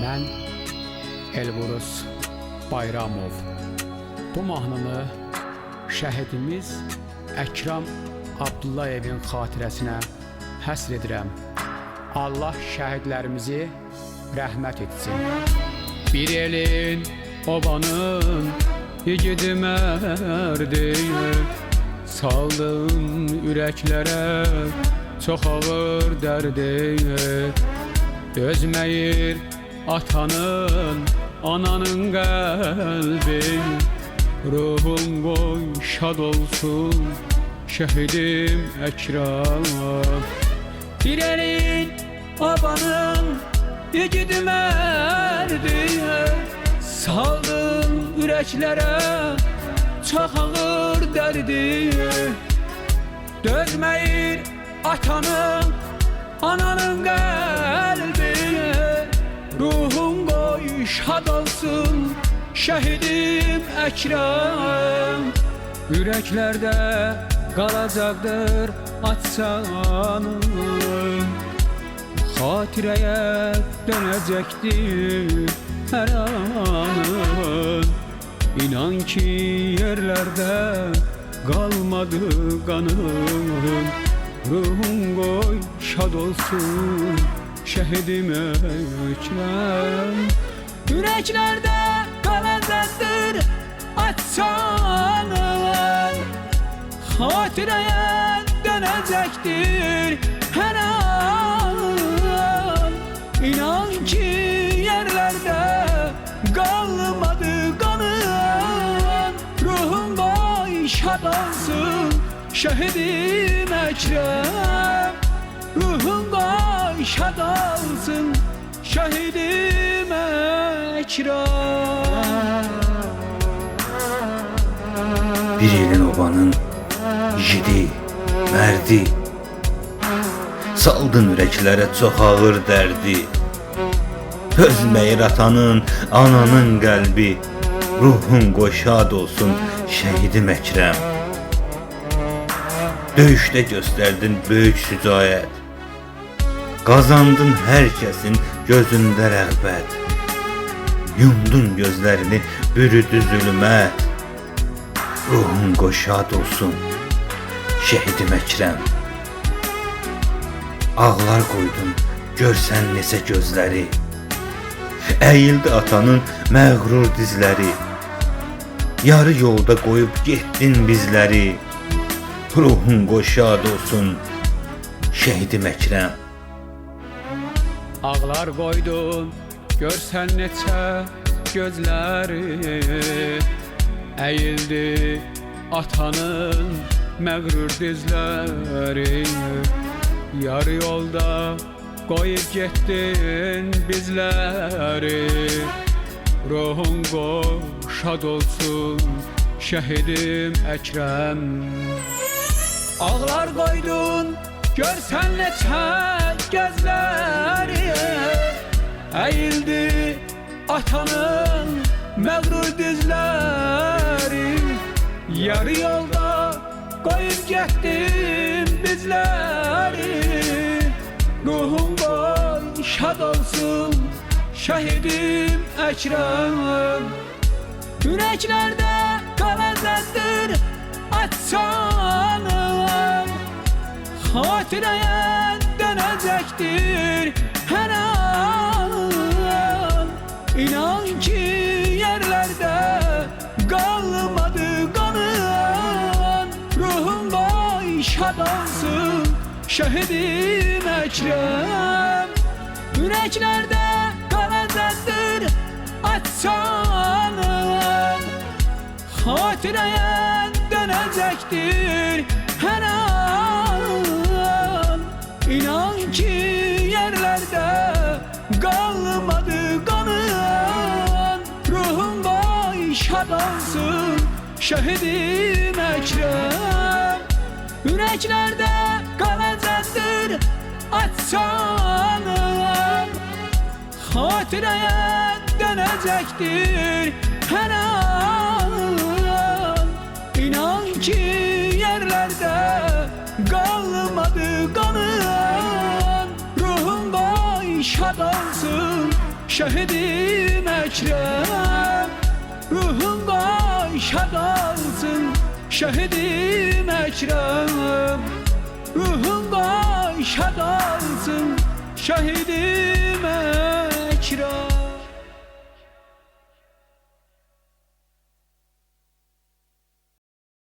Mən Elbrus Bayramov. Bu mahnını şəhidimiz Əkrəm Abdullayevin xatirəsinə həsr edirəm. Allah şəhidlərimizi rəhmət etsin. Bir elin, obanın igidi mərdi, saldın ürəklərə çox ağır dərdi. Dözməyir atanın, ananın qəlbi, ruhun qoy şad olsun şəhidim Əkrəm. Bir elin, obanın igidi mərdi, saldın ürəklərə çox ağır dərdi. Dözməyir atanın, ananın qəlbi, ruhun qoy şad olsun şəhidim Əkrəm. Ürəklərdə qalacaqdır atsanın, xatirəyə dönəcəkdir hər anın. İnan ki yerlərdə qalmadı qanın, ruhun qoy şad olsun şəhidim Əkrəm. Ürəklərdə qalacaqdır atsanın, xatirəyə dönəcəkdir hər an. İnan ki yerlərdə qalmadı qanın, ruhun qoy şad olsun şəhidim Əkrəm. Ruhun qoy şad olsun şəhidim Əkrəm. Bir elin, obanın igidi mərdi, saldın ürəklərə çox ağır dərdi. Dözməyir atanın, ananın qəlbi, ruhun qoy şad olsun şəhidim Əkrəm. Döyüşdə göstərdin böyük şücaət, qazandın hər kəsin gözündə rəğbət. Yumdun gözlərini, bürüdü zülmət, ruhun qoy şad olsun şəhidim Əkrəm. Ağlar qoydun, görsən neçə gözləri, əyildi atanın məğrur dizləri. Yarı yolda qoyub getdin bizləri, ruhun qoy şad olsun şəhidim Əkrəm. Ağlar qoydun, görsən neçə gözləri, əyildi atanın məğrur dizləri. Yarı yolda qoyub getdin bizləri, ruhun qoy şad olsun şəhidim Əkrəm. Ağlar qoydun, görsən neçə gözləri, əyildi atanın məğrur dizləri. Yarı yolda qoyub getdin bizləri, ruhun qoy şad olsun şəhidim Əkrəm. Ürəklərdə qalacaqdır atsanın, xatirəyə dönəcəkdir hər an. İnan ki yerlərdə qalmadı qanın, ruhun qoy şad olsun şəhidim Əkrəm. Ürəklərdə qalacaqdır atsanın, xatirəyə dönəcəkdir hər an. İnan ki yerlərdə qalmadı qanın, ruhun qoy şad olsun şəhidim Əkrəm. Ürəklərdə qalacaqdır atsanın, xatirəyə dönəcəkdir hər an. İnan ki yerlərdə qalmadı qanın, ruhun qoy şad olsun şehidim Ekrem. Ruhun şad olsun şehidim Ekrem. Ruhun şad olsun şehidim Ekrem.